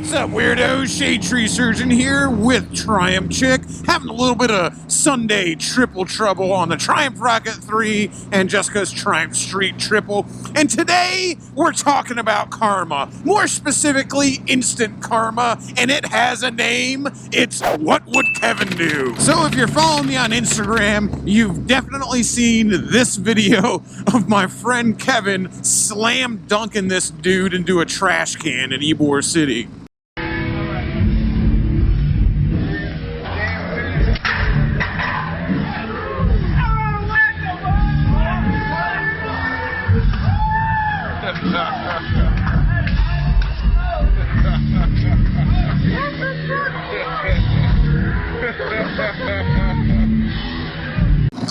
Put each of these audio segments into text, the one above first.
What's up, weirdos? Shadetree Surgeon here with Triumph Chick, having a little bit of Sunday triple trouble on the Triumph Rocket 3 and Jessica's Triumph Street Triple. And today, we're talking about karma. More specifically, instant karma, and it has a name. It's What Would Kevin Do? So if you're following me on Instagram, you've definitely seen this video of my friend Kevin slam dunking this dude into a trash can in Ybor City.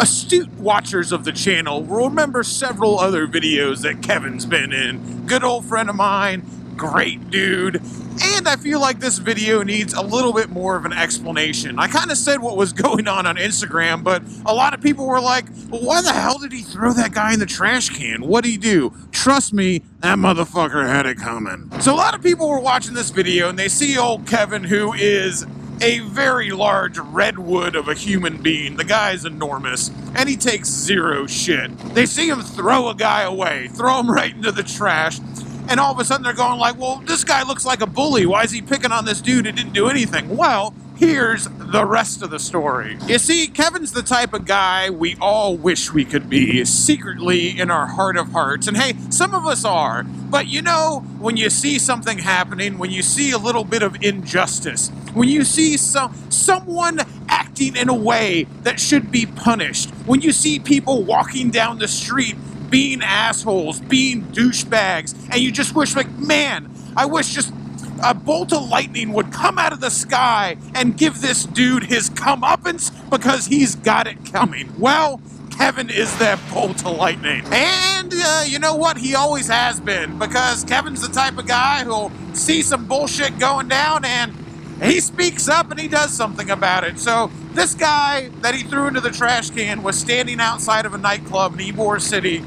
Astute watchers of the channel will remember several other videos that Kevin's been in. Good old friend of mine, great dude, and I feel like this video needs a little bit more of an explanation. I kind of said what was going on Instagram, but a lot of people were like, well, why the hell did he throw that guy in the trash can? What'd he do? Trust me, that motherfucker had it coming. So a lot of people were watching this video and they see old Kevin, who is a very large redwood of a human being. The guy's enormous, and he takes zero shit. They see him throw a guy away, throw him right into the trash, and all of a sudden they're going like, well, this guy looks like a bully. Why is he picking on this dude who didn't do anything? Well, here's the rest of the story. You see, Kevin's the type of guy we all wish we could be, secretly in our heart of hearts. And hey, some of us are. But you know, when you see something happening, when you see a little bit of injustice, when you see someone acting in a way that should be punished, when you see people walking down the street being assholes, being douchebags, and you just wish, like, man, I wish just a bolt of lightning would come out of the sky and give this dude his comeuppance because he's got it coming. Well, Kevin is that bolt of lightning. And you know what? He always has been, because Kevin's the type of guy who'll see some bullshit going down and he speaks up and he does something about it. So this guy that he threw into the trash can was standing outside of a nightclub in Ybor City,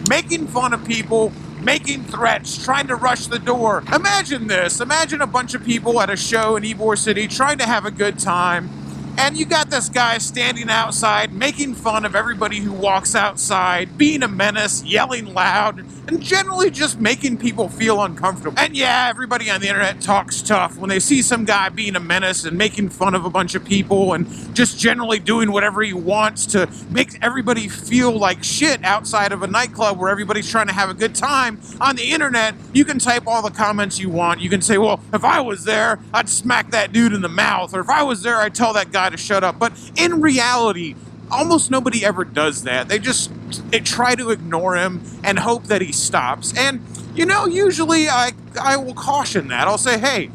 making fun of people, making threats, trying to rush the door. Imagine this. Imagine a bunch of people at a show in Ybor City trying to have a good time, and you got this guy standing outside making fun of everybody who walks outside, being a menace, yelling loud, and generally just making people feel uncomfortable. And yeah, everybody on the internet talks tough when they see some guy being a menace and making fun of a bunch of people and just generally doing whatever he wants to make everybody feel like shit outside of a nightclub where everybody's trying to have a good time. On the internet, you can type all the comments you want. You can say, well, if I was there, I'd smack that dude in the mouth, or if I was there, I'd tell that guy to shut up. But in reality, almost nobody ever does that. They try to ignore him and hope that he stops. And, you know, usually I will caution that. I'll say, hey,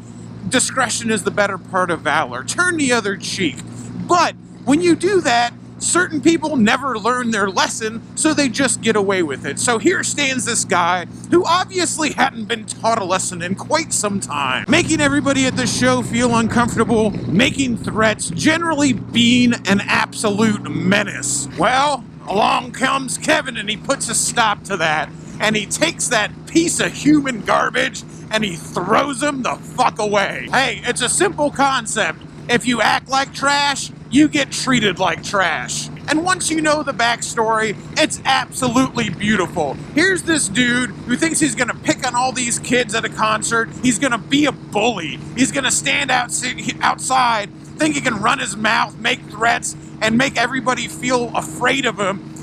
discretion is the better part of valor. Turn the other cheek. But when you do that, certain people never learn their lesson, so they just get away with it. So here stands this guy who obviously hadn't been taught a lesson in quite some time, making everybody at the show feel uncomfortable, making threats, generally being an absolute menace. Well, along comes Kevin and he puts a stop to that, and he takes that piece of human garbage and he throws him the fuck away. Hey, it's a simple concept. If you act like trash, you get treated like trash. And once you know the backstory, it's absolutely beautiful. Here's this dude who thinks he's gonna pick on all these kids at a concert. He's gonna be a bully. He's gonna stand outside, think he can run his mouth, make threats, and make everybody feel afraid of him,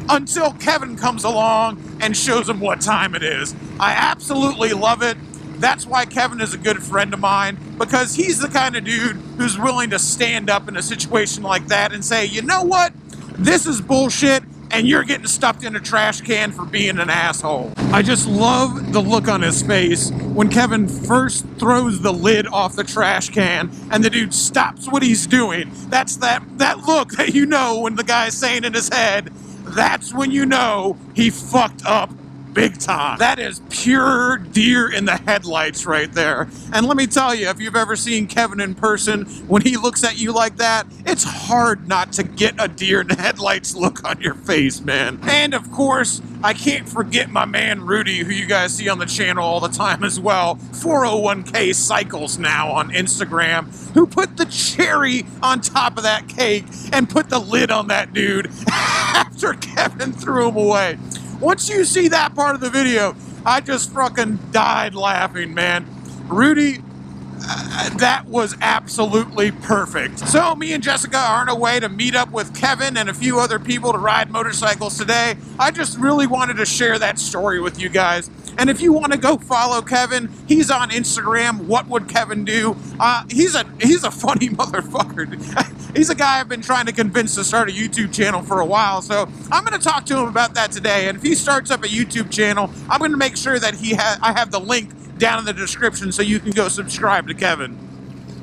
until Kevin comes along and shows him what time it is. I absolutely love it. That's why Kevin is a good friend of mine, because he's the kind of dude who's willing to stand up in a situation like that and say, you know what? This is bullshit, and you're getting stuffed in a trash can for being an asshole. I just love the look on his face when Kevin first throws the lid off the trash can and the dude stops what he's doing. That's that look that you know when the guy's saying in his head, that's when you know he fucked up big time. That is pure deer in the headlights right there. And let me tell you, if you've ever seen Kevin in person, when he looks at you like that, it's hard not to get a deer in the headlights look on your face, man. And of course, I can't forget my man Rudy, who you guys see on the channel all the time as well. 401k Cycles now on Instagram, who put the cherry on top of that cake and put the lid on that dude after Kevin threw him away. Once you see that part of the video, I just fucking died laughing, man. Rudy, that was absolutely perfect. So me and Jessica are on our way to meet up with Kevin and a few other people to ride motorcycles today. I just really wanted to share that story with you guys. And if you want to go follow Kevin, he's on Instagram. What would Kevin do? He's a funny motherfucker. He's a guy I've been trying to convince to start a YouTube channel for a while. So I'm going to talk to him about that today. And if he starts up a YouTube channel, I'm going to make sure that I have the link down in the description so you can go subscribe to Kevin.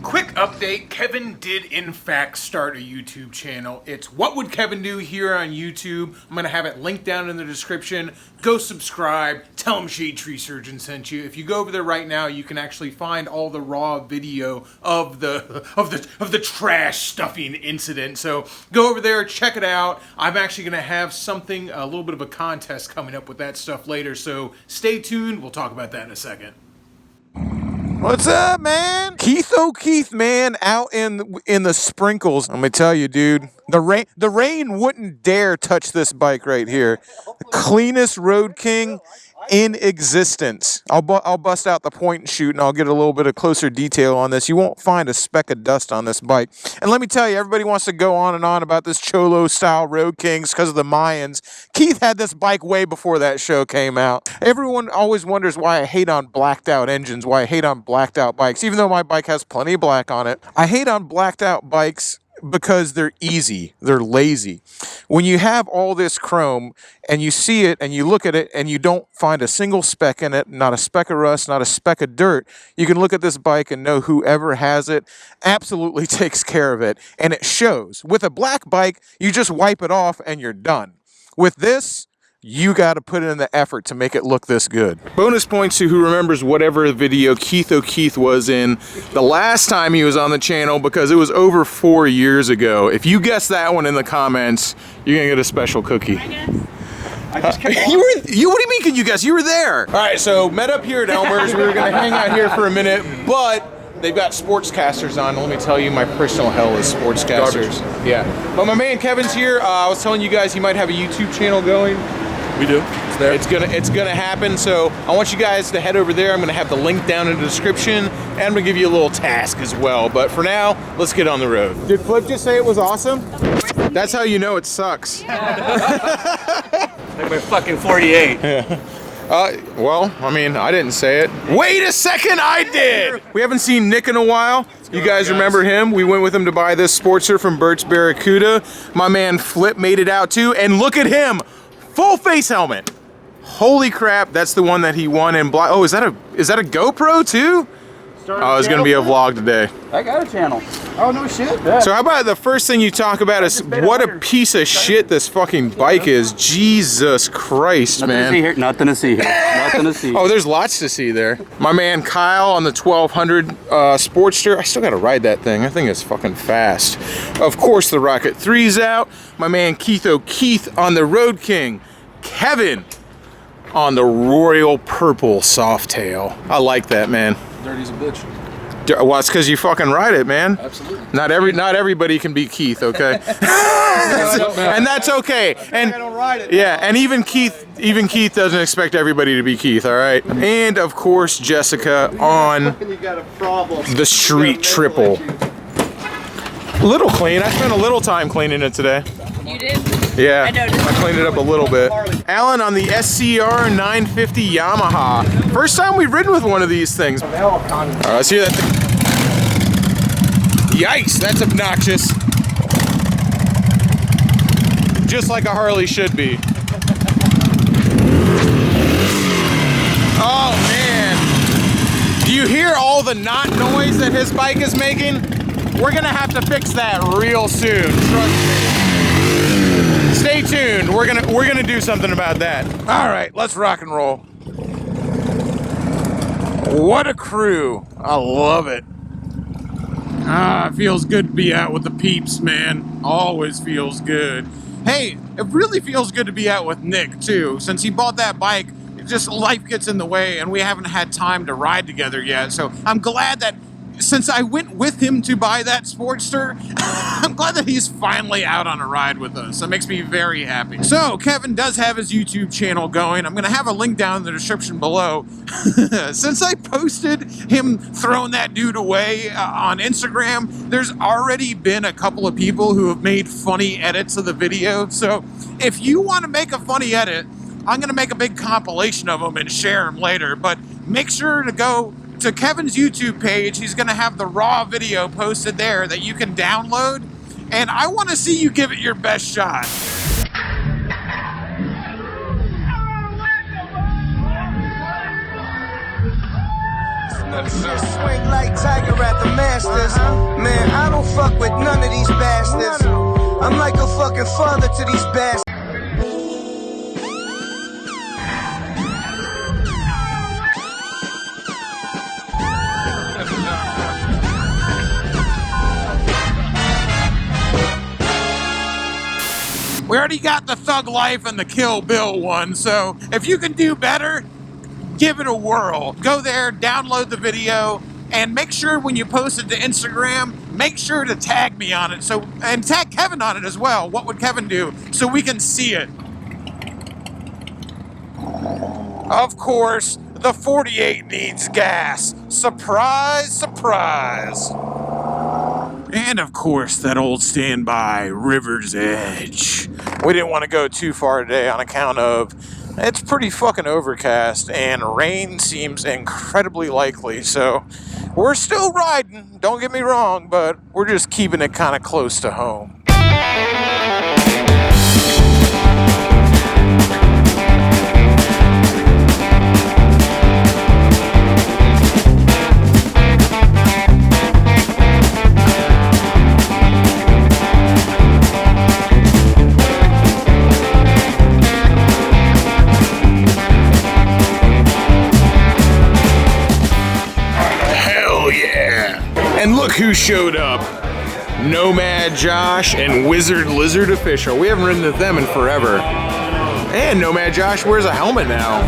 Quick update, Kevin did in fact start a YouTube channel. It's What Would Kevin Do here on YouTube. I'm gonna have it linked down in the description. Go subscribe, tell him Shade Tree Surgeon sent you. If you go over there right now, you can actually find all the raw video of the trash stuffing incident. So go over there, check it out. I'm actually gonna have something, a little bit of a contest coming up with that stuff later, so stay tuned, we'll talk about that in a second. What's up, man? Keith O'Keefe, man, out in the sprinkles. I'm gonna tell you, dude, the rain wouldn't dare touch this bike right here. The cleanest Road King in existence. I'll bust out the point and shoot, and I'll get a little bit of closer detail on this. You won't find a speck of dust on this bike. And let me tell you, everybody wants to go on and on about this Cholo style Road Kings because of the Mayans. Keith had this bike way before that show came out. Everyone always wonders why I hate on blacked out engines, why I hate on blacked out bikes, even though my bike has plenty of black on it. I hate on blacked out bikes because they're easy, they're lazy. When you have all this chrome and you see it and you look at it and you don't find a single speck in it, not a speck of rust, not a speck of dirt, you can look at this bike and know whoever has it absolutely takes care of it, and it shows. With a black bike, you just wipe it off and you're done. With this, you got to put in the effort to make it look this good. Bonus points to who remembers whatever video Keith O'Keefe was in the last time he was on the channel, because it was over 4 years ago. If you guess that one in the comments, you're gonna get a special cookie. I guess. What do you mean can you guess? You were there. All right, so met up here at Elmer's. We were gonna hang out here for a minute, but they've got sportscasters on. Let me tell you, my personal hell is sportscasters. Yeah, but my man Kevin's here. I was telling you guys he might have a YouTube channel going. We do. It's there. It's gonna happen. So I want you guys to head over there. I'm gonna have the link down in the description, and I'm gonna give you a little task as well. But for now, let's get on the road. Did Flip just say it was awesome? That's how you know it sucks. Like my fucking 48. Yeah. Well, I mean, I didn't say it. Wait a second, I did! We haven't seen Nick in a while. You guys remember him? We went with him to buy this Sportster from Burt's Barracuda. My man Flip made it out too, and look at him! Full face helmet. Holy crap, that's the one that he won in black. Oh, is that a GoPro too? Oh, it's gonna be a vlog today. I got a channel. Oh, no shit. Yeah. So how about the first thing you talk about is what a piece of shit this fucking bike is. Jesus Christ, man. Nothing to see here. Nothing to see. Oh, there's lots to see there. My man Kyle on the 1200 Sportster. I still gotta ride that thing. That thing is fucking fast. Of course, the Rocket 3's out. My man Keith O'Keefe on the Road King. Kevin on the Royal Purple Softail. I like that, man. Dirty as a bitch. Well, it's because you fucking ride it, man. Absolutely. Not everybody can be Keith, okay? And that's okay. And I don't ride it. Yeah, and even Keith doesn't expect everybody to be Keith, all right? And of course, Jessica on the Street Triple. A little clean. I spent a little time cleaning it today. You did? Yeah, I noticed. I cleaned it up a little bit. Alan on the SCR 950 Yamaha. First time we've ridden with one of these things. All right, let's hear that thing. Yikes, that's obnoxious. Just like a Harley should be. Oh man. Do you hear all the knot noise that his bike is making? We're gonna have to fix that real soon, trust me. Stay Stay tuned. We're gonna do something about that. All right, let's rock and roll. What a crew. I love it. Ah, it feels good to be out with the peeps, man. Always feels good. Hey, it really feels good to be out with Nick, too. Since he bought that bike, just life gets in the way, and we haven't had time to ride together yet. So I'm glad that since I went with him to buy that Sportster, I'm glad that he's finally out on a ride with us. That makes me very happy. So, Kevin does have his YouTube channel going. I'm going to have a link down in the description below. Since I posted him throwing that dude away on Instagram, there's already been a couple of people who have made funny edits of the video. So, if you want to make a funny edit, I'm going to make a big compilation of them and share them later. But make sure to go to Kevin's YouTube page. He's going to have the raw video posted there that you can download, and I want to see you give it your best shot. Swing like Tiger at the Masters. Man, I don't fuck with none of these bastards. I'm like a fucking father to these bastards. We already got the Thug Life and the Kill Bill one, so if you can do better, give it a whirl. Go there, download the video, and make sure when you post it to Instagram, make sure to tag me on it, and tag Kevin on it as well. What would Kevin do? So we can see it. Of course, the 48 needs gas. Surprise, surprise. And of course, that old standby, River's Edge. We didn't want to go too far today on account of it's pretty fucking overcast and rain seems incredibly likely. So we're still riding, don't get me wrong, but we're just keeping it kind of close to home. And look who showed up. Nomad Josh and Wizard Lizard Official. We haven't ridden with them in forever. And Nomad Josh wears a helmet now.